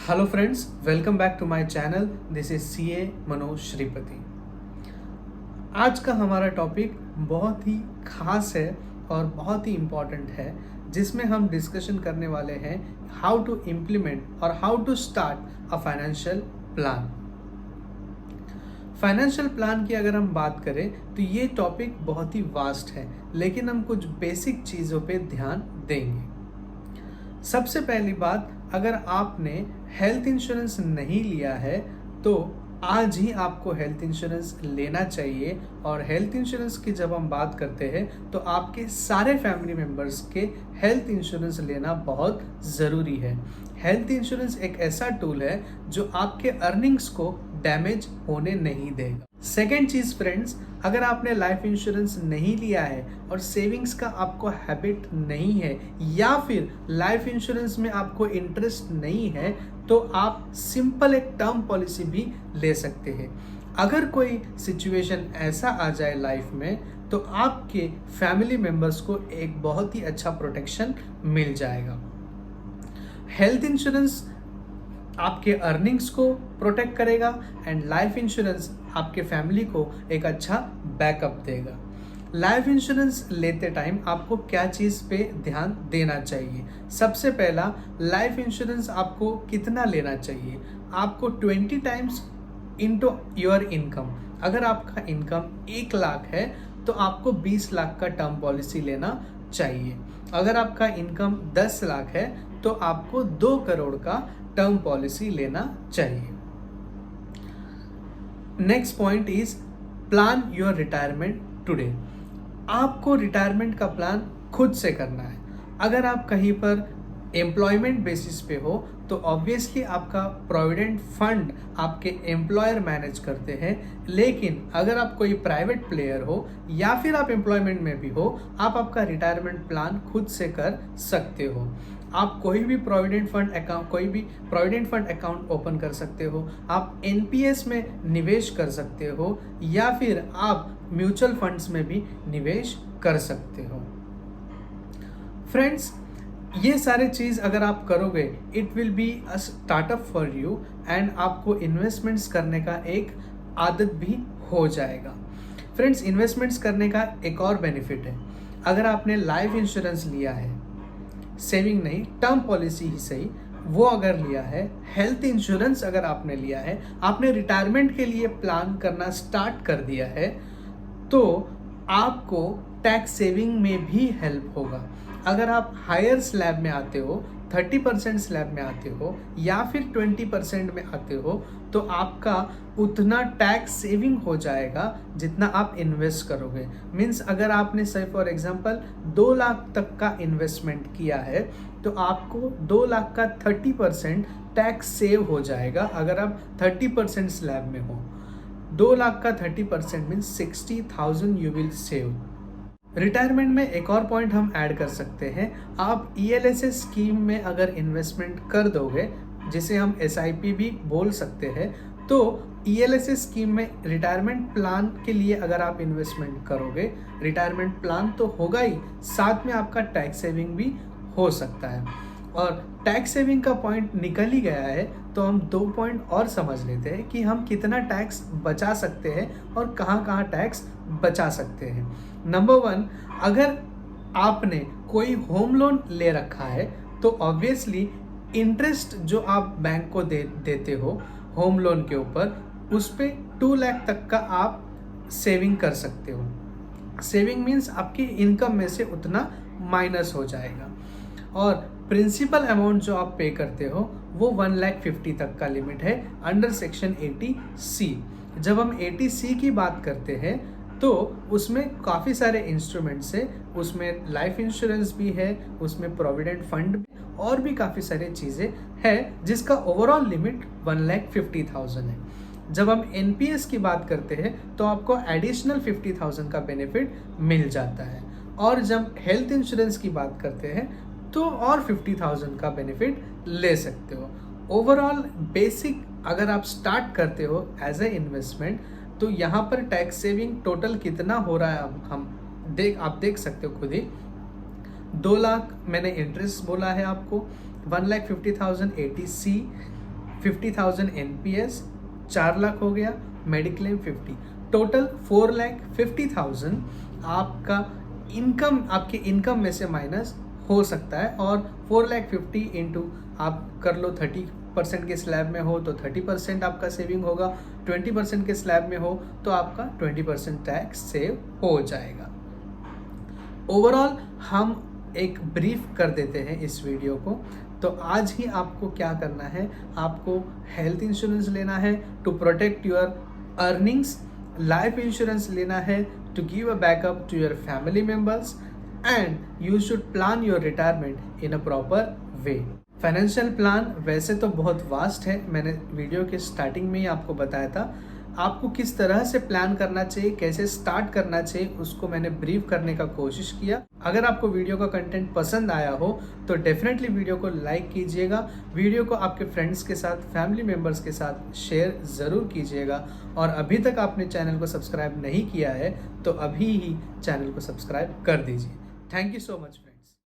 Hello friends, welcome back to my channel. This is CA Manoj Shripati. आज का हमारा topic बहुत ही खास है और बहुत ही इम्पॉर्टेंट है, जिसमें हम डिस्कशन करने वाले हैं हाउ टू इम्प्लीमेंट और how to start a financial plan. Financial plan की अगर हम बात करें तो ये टॉपिक बहुत ही वास्ट है, लेकिन हम कुछ बेसिक चीज़ों पे ध्यान देंगे। सबसे पहली बात, अगर आपने हेल्थ इंश्योरेंस नहीं लिया है तो आज ही आपको हेल्थ इंश्योरेंस लेना चाहिए। और हेल्थ इंश्योरेंस की जब हम बात करते हैं तो आपके सारे फैमिली मेम्बर्स के हेल्थ इंश्योरेंस लेना बहुत ज़रूरी है। हेल्थ इंश्योरेंस एक ऐसा टूल है जो आपके अर्निंग्स को डैमेज होने नहीं देगा। सेकेंड चीज़ फ्रेंड्स, अगर आपने लाइफ इंश्योरेंस नहीं लिया है और सेविंग्स का आपको हैबिट नहीं है या फिर लाइफ इंश्योरेंस में आपको इंटरेस्ट नहीं है तो आप सिंपल एक टर्म पॉलिसी भी ले सकते हैं। अगर कोई सिचुएशन ऐसा आ जाए लाइफ में तो आपके फैमिली मेंबर्स को एक बहुत ही अच्छा प्रोटेक्शन मिल जाएगा। हेल्थ इंश्योरेंस आपके अर्निंग्स को प्रोटेक्ट करेगा एंड लाइफ इंश्योरेंस आपके फैमिली को एक अच्छा बैकअप देगा। लाइफ इंश्योरेंस लेते टाइम आपको क्या चीज़ पे ध्यान देना चाहिए? सबसे पहला, लाइफ इंश्योरेंस आपको कितना लेना चाहिए? आपको 20 टाइम्स इनटू योर इनकम। अगर आपका इनकम 1 लाख है तो आपको 20 लाख का टर्म पॉलिसी लेना चाहिए। अगर आपका इनकम 10 लाख है तो आपको 2 करोड़ का टर्म पॉलिसी लेना चाहिए। Next point is plan your retirement today. आपको रिटायरमेंट का प्लान खुद से करना है। अगर आप कहीं पर एम्प्लॉयमेंट बेसिस पे हो तो ऑब्वियसली आपका प्रोविडेंट फंड आपके एम्प्लॉयर मैनेज करते हैं, लेकिन अगर आप कोई प्राइवेट प्लेयर हो या फिर आप एम्प्लॉयमेंट में भी हो, आप आपका रिटायरमेंट प्लान खुद से कर सकते हो। आप कोई भी प्रोविडेंट फंड अकाउंट ओपन कर सकते हो, आप एनपीएस में निवेश कर सकते हो या फिर आप म्यूचुअल फंड्स में भी निवेश कर सकते हो। फ्रेंड्स, ये सारे चीज़ अगर आप करोगे it will be a startup for you and आपको इन्वेस्टमेंट्स करने का एक आदत भी हो जाएगा। फ्रेंड्स, इन्वेस्टमेंट्स करने का एक और बेनिफिट है। अगर आपने लाइफ इंश्योरेंस लिया है, सेविंग नहीं टर्म पॉलिसी ही सही, वो अगर लिया है, हेल्थ इंश्योरेंस अगर आपने लिया है, आपने रिटायरमेंट के लिए प्लान करना स्टार्ट कर दिया है, तो आपको टैक्स सेविंग में भी हेल्प होगा। अगर आप हायर स्लैब में आते हो, 30% स्लैब में आते हो या फिर 20% में आते हो तो आपका उतना टैक्स सेविंग हो जाएगा जितना आप इन्वेस्ट करोगे। मीन्स अगर आपने सही फॉर एग्जांपल 2 लाख तक का इन्वेस्टमेंट किया है तो आपको 2 लाख का 30% टैक्स सेव हो जाएगा अगर आप 30% स्लैब में हो। 2 लाख का 30% means 60,000 you will save. Retirement में एक और पॉइंट हम ऐड कर सकते हैं। आप ईएलएसएस स्कीम में अगर इन्वेस्टमेंट कर दोगे, जिसे हम एसआईपी भी बोल सकते हैं, तो ईएलएसएस स्कीम में रिटायरमेंट प्लान के लिए अगर आप इन्वेस्टमेंट करोगे, रिटायरमेंट प्लान तो होगा ही, साथ में आपका टैक्स सेविंग भी हो सकता है। और टैक्स सेविंग का पॉइंट निकल ही गया है तो हम 2 पॉइंट और समझ लेते हैं कि हम कितना टैक्स बचा सकते हैं और कहाँ कहाँ टैक्स बचा सकते हैं। नंबर 1, अगर आपने कोई होम लोन ले रखा है तो ऑब्वियसली इंटरेस्ट जो आप बैंक को देते हो होम लोन के ऊपर, उस पर 2 लाख तक का आप सेविंग कर सकते हो। सेविंग मीन्स आपकी इनकम में से उतना माइनस हो जाएगा। और प्रिंसिपल अमाउंट जो आप पे करते हो वो 1,50,000 तक का लिमिट है अंडर सेक्शन 80C। जब हम 80C की बात करते हैं तो उसमें काफ़ी सारे इंस्ट्रूमेंट्स है, उसमें लाइफ इंश्योरेंस भी है, उसमें प्रोविडेंट फंड भी और भी काफ़ी सारी चीज़ें हैं जिसका ओवरऑल लिमिट 1,50,000 है। जब हम एनपीएस की बात करते हैं तो आपको एडिशनल 50,000 का बेनिफिट मिल जाता है। और जब हेल्थ इंश्योरेंस की बात करते हैं तो और 50,000 का बेनिफिट ले सकते हो। ओवरऑल बेसिक अगर आप स्टार्ट करते हो एज ए इन्वेस्टमेंट तो यहाँ पर टैक्स सेविंग टोटल कितना हो रहा है आप देख सकते हो खुद ही। 2 लाख मैंने इंटरेस्ट बोला है आपको, 1,50,000 80C 50,000 NPS, 4 लाख हो गया, मेडिक्लेम 50, टोटल 4,50,000 आपका इनकम, आपके इनकम में से माइनस हो सकता है। और 4,50,000 इंटू आप कर लो 30% के स्लैब में हो तो 30% आपका सेविंग होगा, 20% के स्लैब में हो तो आपका 20% टैक्स सेव हो जाएगा। ओवरऑल हम एक ब्रीफ कर देते हैं इस वीडियो को। तो आज ही आपको क्या करना है, आपको हेल्थ इंश्योरेंस लेना है to protect your earnings, life insurance लेना है to give a backup to your family members, and you should plan your retirement in a proper way. Financial plan वैसे तो बहुत वास्ट है, मैंने वीडियो के स्टार्टिंग में ही आपको बताया था। आपको किस तरह से प्लान करना चाहिए, कैसे स्टार्ट करना चाहिए, उसको मैंने ब्रीफ करने का कोशिश किया। अगर आपको वीडियो का कंटेंट पसंद आया हो तो डेफिनेटली वीडियो को लाइक कीजिएगा, वीडियो को आपके फ्रेंड्स के साथ, फैमिली मेम्बर्स के साथ शेयर ज़रूर कीजिएगा। और अभी तक आपने चैनल को सब्सक्राइब नहीं किया है तो अभी ही चैनल को सब्सक्राइब कर दीजिए। Thank you so much friends.